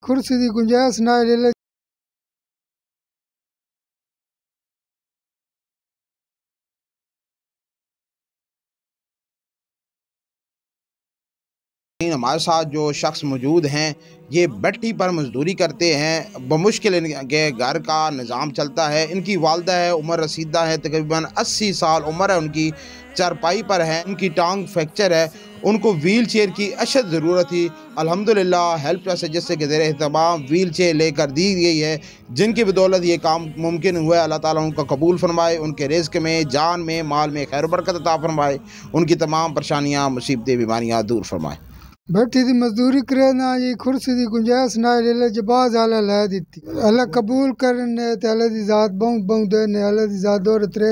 کرسی دی گنجائش نہ لے ہمارے ساتھ جو شخص موجود ہیں یہ بٹی پر مزدوری کرتے ہیں، بمشکل ان کے گھر کا نظام چلتا ہے۔ ان کی والدہ ہے، عمر رسیدہ ہے، تقریباً 80 سال عمر ہے ان کی، چارپائی پر ہے، ان کی ٹانگ فریکچر ہے، ان کو ویل چیئر کی اشد ضرورت تھی۔ الحمدللہ ہیلپ پلس ایجنسی کے زیر اہتمام ویل چیئر لے کر دی گئی ہے، جن کی بدولت یہ کام ممکن ہوا ہے۔ اللہ تعالیٰ ان کا قبول فرمائے، ان کے رزق میں، جان میں، مال میں خیر و برکت عطا فرمائے، ان کی تمام پریشانیاں، مصیبتیں، بیماریاں دور فرمائے۔ بیٹھی دی مزدوری کرے نا جی کرسی دی گنجائش نہ لے جباز اللہ لے دیتی اللہ قبول کرنے تے اللہ دی ذات بہت بہت دے نے اللہ دی ذات دور ترے